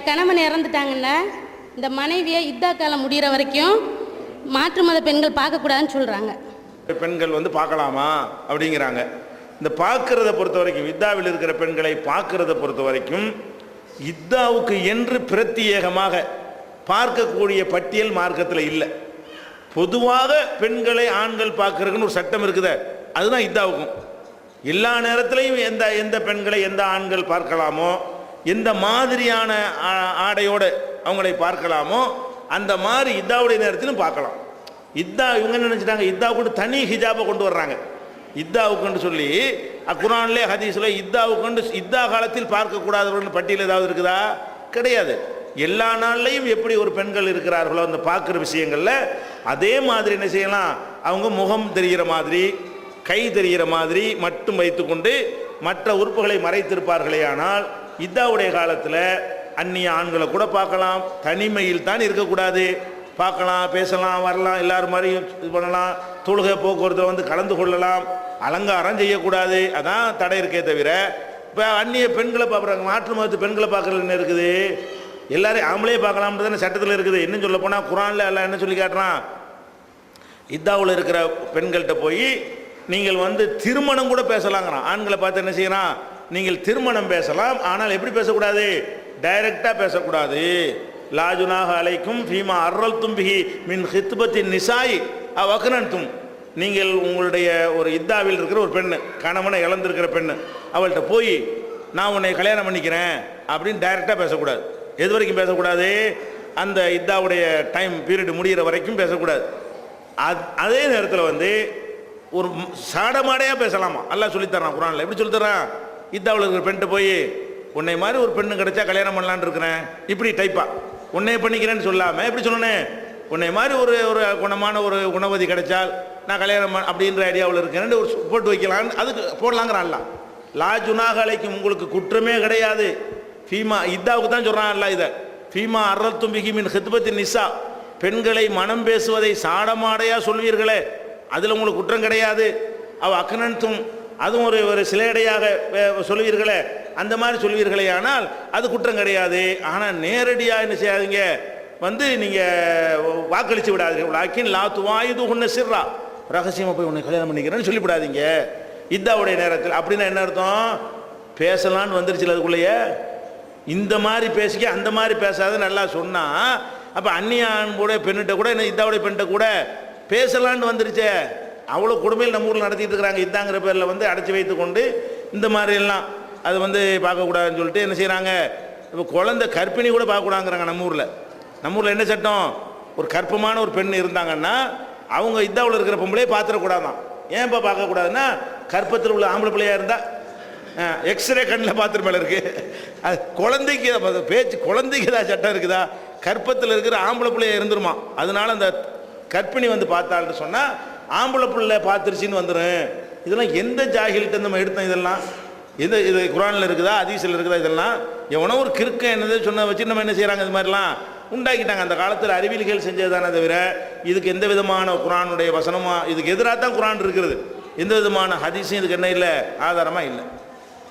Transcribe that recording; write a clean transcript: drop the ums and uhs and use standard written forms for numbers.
கணவன் இறந்துட்டாங்கன்னா இந்த மனைவியை இத்தா காலம் முடிகிற வரைக்கும் மாற்று மத பெண்கள் பார்க்கக்கூடாதுன்னு சொல்கிறாங்க. பெண்கள் வந்து பார்க்கலாமா அப்படிங்கிறாங்க. இந்த பார்க்கறத பொறுத்த வரைக்கும், இத்தாவில் இருக்கிற பெண்களை பார்க்கறத பொறுத்த வரைக்கும் இத்தாவுக்கு என்று பிரத்யேகமாக பார்க்கக்கூடிய பட்டியல் மார்க்கத்தில் இல்லை. பொதுவாக பெண்களை ஆண்கள் பார்க்கறதுன்னு ஒரு சட்டம் இருக்குது, அதுதான் இத்தாவுக்கும். எல்லா நேரத்திலையும் எந்த எந்த பெண்களை எந்த ஆண்கள் பார்க்கலாமோ, எந்த மாதிரியான ஆடையோடு அவங்களை பார்க்கலாமோ அந்த மாதிரி இத்தாவுடைய நேரத்திலும் பார்க்கலாம். இத்தா இவங்க நினைச்சிட்டாங்க இத்தாவுக்கு தனி ஹிஜாபை கொண்டு வர்றாங்க. இத்தாவுக்குன்னு சொல்லி குர்ஆன்லே ஹதீஸ்ல இத்தாவுக்கு இத்தா காலத்தில் பார்க்கக்கூடாதவர்கள் பட்டியல் ஏதாவது இருக்குதா? கிடையாது. எல்லா நாள்லையும் எப்படி ஒரு பெண்கள் இருக்கிறார்களோ அந்த பார்க்குற விஷயங்கள்ல அதே மாதிரி என்ன செய்யலாம், அவங்க முகம் தெரிகிற மாதிரி கை தெரிகிற மாதிரி மட்டும் வைத்துக்கொண்டு மற்ற உறுப்புகளை மறைத்திருப்பார்களே. ஆனால் இத்தாவுடைய காலத்தில் அந்நிய ஆண்களை கூட பார்க்கலாம், தனிமையில் தான் இருக்கக்கூடாது. பார்க்கலாம், பேசலாம், வரலாம், எல்லாரும் மாதிரியும் இது பண்ணலாம், தொழுகை போக்குவரத்தில் வந்து கலந்து கொள்ளலாம், அலங்காரம் செய்யக்கூடாது, அதான் தடை இருக்கே தவிர இப்போ அந்நிய பெண்களை பார்க்குறாங்க. மாற்று மதத்து பெண்களை பார்க்குறது என்ன இருக்குது? எல்லாரையும் ஆம்பளே பார்க்கலாம்னு தானே சட்டத்தில் இருக்குது. இன்னும் சொல்ல போனால் குர்ஆன்ல எல்லாம் என்ன சொல்லி காட்டுறான், இத்தாவில் இருக்கிற பெண்கள்கிட்ட போய் நீங்கள் வந்து திருமணம் கூட பேசலாங்கிறான். ஆண்களை பார்த்து என்ன செய்யறான், நீங்கள் திருமணம் பேசலாம், ஆனால் எப்படி பேசக்கூடாது, டைரக்டாக பேசக்கூடாது. லாஜுனாக அலைக்கும் ஃபீமா அர்ரல்தும் பிஹி மின் ஹித்பத்தின் நிசாய் அவக்னன்தும். நீங்கள் உங்களுடைய ஒரு இத்தாவில் இருக்கிற ஒரு பெண்ணு, கணவனை இழந்திருக்கிற பெண்ணு, அவள்கிட்ட போய் நான் உன்னை கல்யாணம் பண்ணிக்கிறேன் அப்படின்னு டைரெக்டாக பேசக்கூடாது. எது வரைக்கும் பேசக்கூடாது, அந்த இத்தாவுடைய டைம் பீரியட் முடிகிற வரைக்கும் பேசக்கூடாது. அதே நேரத்தில் வந்து ஒரு சாடமாடையாக பேசலாமா, அல்லாஹ் சொல்லித்தரான் குர்ஆன்ல. எப்படி சொல்லித்தரான், இத்தாவில் இருக்கிற பெண்கிட்ட போய் உன்னை மாதிரி ஒரு பெண்ணு கிடைச்சா கல்யாணம் பண்ணலான்னு இருக்கிறேன், இப்படி டைப்பா உன்னை பண்ணிக்கிறேன்னு சொல்லாமல் எப்படி சொல்லணும், உன்னை மாதிரி ஒரு ஒரு குணமான ஒரு குணவதி கிடைச்சால் நான் கல்யாணம் அப்படின்ற ஐடியாவில் இருக்கிறேன் ஒரு போட்டு வைக்கலான்னு அதுக்கு போடலாங்கிறான்ல. லா ஜுனாக அலைக்கும், உங்களுக்கு குற்றமே கிடையாது. ஃபீமா இத்தாவுக்கு தான் சொல்கிறான் அல்ல இதை, ஃபீமா அர்ரல்தும் பிஹி மின் ஹித்பத்தின் நிசா, பெண்களை மனம் பேசுவதை சாடமாடையாக சொல்வீர்களே அதில் உங்களுக்கு குற்றம் கிடையாது. அவ அக்னன்தும், அதுவும் ஒரு ஒரு சிலையடையாக சொல்வீர்களே அந்த மாதிரி சொல்வீர்களே ஆனால் அது குற்றம் கிடையாது. ஆனால் நேரடியாக என்ன செய்யாதீங்க, வந்து நீங்கள் வாக்களித்து விடாதீர்கள். லாக்கின் லா துவாயுது உன்னை சிர்ரா, ரகசியமாக போய் உன்னை கல்யாணம் பண்ணிக்கிறேன்னு சொல்லிவிடாதீங்க இத்தாவுடைய நேரத்தில். அப்படின்னா என்ன அர்த்தம், பேசலான்னு வந்துருச்சு அதுக்குள்ளேயே. இந்த மாதிரி பேசிக்க அந்த மாதிரி பேசாத நல்லா சொன்னால் அப்போ அந்நிய ஆண்போட பெண்ணிட்ட கூட என்ன இத்தாவுடைய பெண்ணிட்ட கூட பேசலான்னு வந்துருச்சே. அவ்வளோ கொடுமையில் நம்ம ஊரில் நடத்திட்டு இருக்கிறாங்க. இதாங்கிற பேரில் வந்து அடைச்சி வைத்து கொண்டு இந்த மாதிரி எல்லாம் அது வந்து பார்க்கக்கூடாதுன்னு சொல்லிட்டு என்ன செய்கிறாங்க, இப்போ குழந்தை கர்ப்பிணி கூட பார்க்கக்கூடாதுங்கிறாங்க நம்ம ஊரில். நம்ம ஊரில் என்ன சட்டம், ஒரு கர்ப்பமான ஒரு பெண் இருந்தாங்கன்னா அவங்க இதாவில் இருக்கிற பொம்பளையே பார்த்துடக்கூடாதான். ஏன்ப்பா பார்க்கக்கூடாதுன்னா, கர்ப்பத்தில் உள்ள ஆம்பளை பிள்ளையாக இருந்தால் எக்ஸ்ரே கண்ணில் பார்த்துட்டு மேலே இருக்குது. அது குழந்தைக்கு பேச்சு, குழந்தைக்கு ஏதாவது சட்டம் இருக்குதா, கர்ப்பத்தில் இருக்கிற ஆம்பளை பிள்ளையாக இருந்துருமா. அதனால அந்த கர்ப்பிணி வந்து பார்த்தாள்னு சொன்னால் ஆம்பளை பிள்ளை பார்த்துருச்சின்னு வந்துடும். இதெல்லாம் எந்த ஜாகில்கிட்ட நம்ம எடுத்தோம், இதெல்லாம் இது இது குர்ஆனில் இருக்குதா ஹதீஸில் இருக்குதா? இதெல்லாம் எவனோ ஒரு கிறுக்க என்னது சொன்ன வச்சு நம்ம என்ன செய்கிறாங்க, இது மாதிரிலாம் உண்டாக்கிட்டாங்க. அந்த காலத்தில் அறிவியல்கள் செஞ்சது தானே தவிர இதுக்கு எந்த விதமான குர்ஆனுடைய வசனமாக இதுக்கு எதிராக தான் குர்ஆன் இருக்கிறது. எந்த விதமான ஹதீஸும் இதுக்கு என்ன இல்லை, ஆதாரமாக இல்லை.